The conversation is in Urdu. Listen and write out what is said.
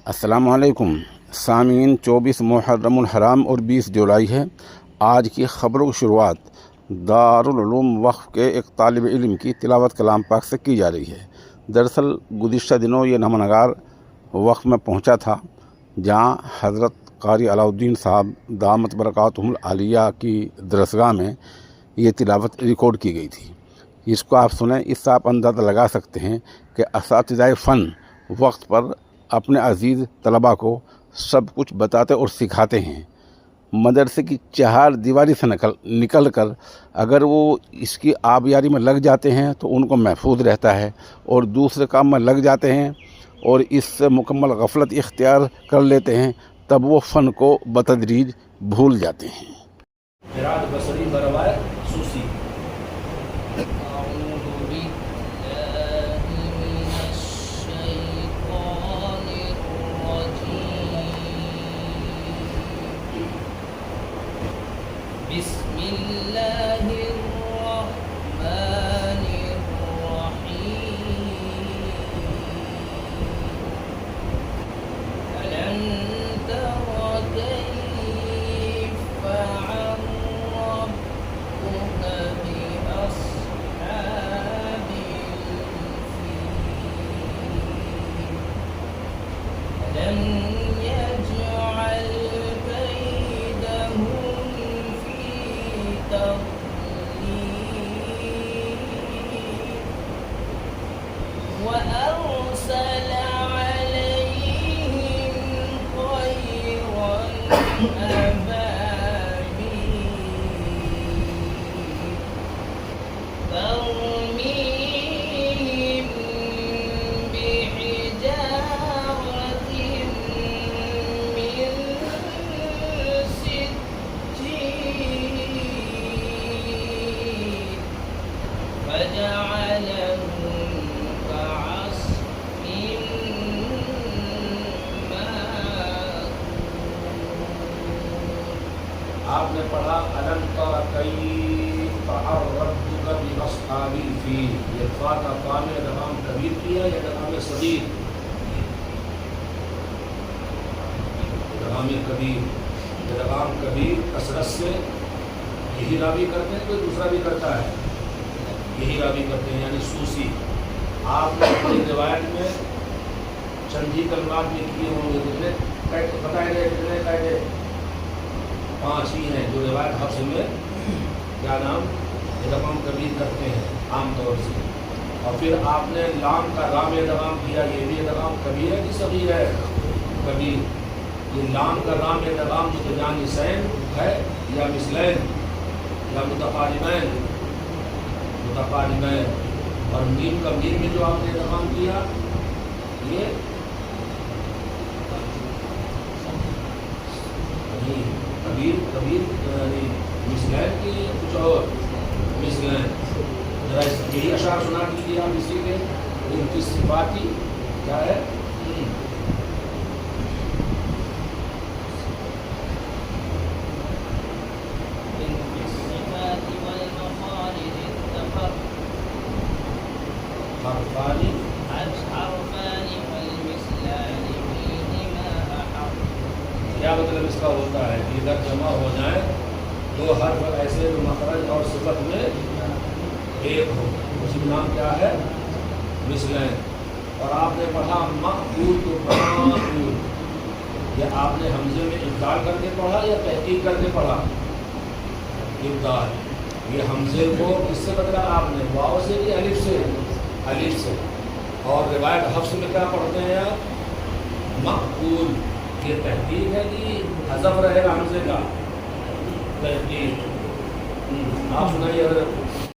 السلام علیکم سامعین، 24 محرم الحرام اور 20 جولائی ہے۔ آج کی خبروں کی شروعات دارالعلوم وقف کے ایک طالب علم کی تلاوت کلام پاک سے کی جا رہی ہے۔ دراصل گزشتہ دنوں یہ نامہ نگار وقف میں پہنچا تھا، جہاں حضرت قاری علاء الدین صاحب دامت برکاتہم العالیہ کی درسگاہ میں یہ تلاوت ریکارڈ کی گئی تھی۔ اس کو آپ سنیں، اس سے آپ اندازہ لگا سکتے ہیں کہ اساتذہ فن وقت پر اپنے عزیز طلباء کو سب کچھ بتاتے اور سکھاتے ہیں۔ مدرسے کی چہار دیواری سے نکل کر اگر وہ اس کی آبیاری میں لگ جاتے ہیں تو ان کو محفوظ رہتا ہے، اور دوسرے کام میں لگ جاتے ہیں اور اس سے مکمل غفلت اختیار کر لیتے ہیں، تب وہ فن کو بتدریج بھول جاتے ہیں۔ قراءت بصری بروایت سوسی۔ بسم اللہ الرحمن الرحیم۔ ألم تر كيف فعل ربك بأصحاب الفيل؟ ألم يجعل كيدهم وأرسل عليهم طيرا أبابيل ترميهم بحجارة من سجيل فجعلهم آپ نے پڑھا الم تر کیف فعل ربک باصحاب الفیل۔ یہ فا کا فا میں ادغام کبیر کیا یا ادغام صغیر؟ ادغام کبیر۔ ادغام کبیر کثرت سے یہی راوی کرتے ہیں، کوئی دوسرا بھی کرتا ہے؟ یہی راوی کرتے ہیں، یعنی سوسی۔ آپ نے اپنی روایت میں چند ہی کلمات بھی کیے ہوں گے، کتنے بتائے گئے؟ کتنے قاعدے؟ 5 ہی ہیں جو روایت حفظ میں کیا نام ادغام کبیر کرتے ہیں عام طور سے۔ اور پھر آپ نے لام کا رام ادغام کیا، یہ بھی ادغام کبیر ہے کہ صغیر ہے؟ کبیر۔ یہ لام کا رام ادغام متجانسین ہے یا مثلین یا متقاربین؟ متقاربین۔ اور میم کا میم میں جو آپ نے ادغام کیا یہ کبیر یعنی مثلین کی کچھ اور مثلین۔ ذرا یہی اشعار سنا دیجیے آپ اسی کے، ان کی صفاتی کیا ہے؟ کیا مطلب اس کا ہوتا ہے کہ اگر جمع ہو جائیں 2 حرف ایسے جو مخرج اور صفت میں ایک ہو، اس کا نام کیا ہے؟ مثلین۔ اور آپ نے پڑھا مقبول تو مقبول، یہ آپ نے حمزے میں ابدال کر کے پڑھا یا تحقیق کر کے پڑھا؟ ابدال۔ یہ حمزے کو کس سے بدلا آپ نے؟ واو سے کہ الف سے؟ الف سے۔ اور روایت حفظ میں کیا پڑھتے ہیں آپ؟ مقبول۔ یہ تحقیق ہے کہ حذف رہے گا حمزے کا؟ تحقیق۔ آپ سنائیے۔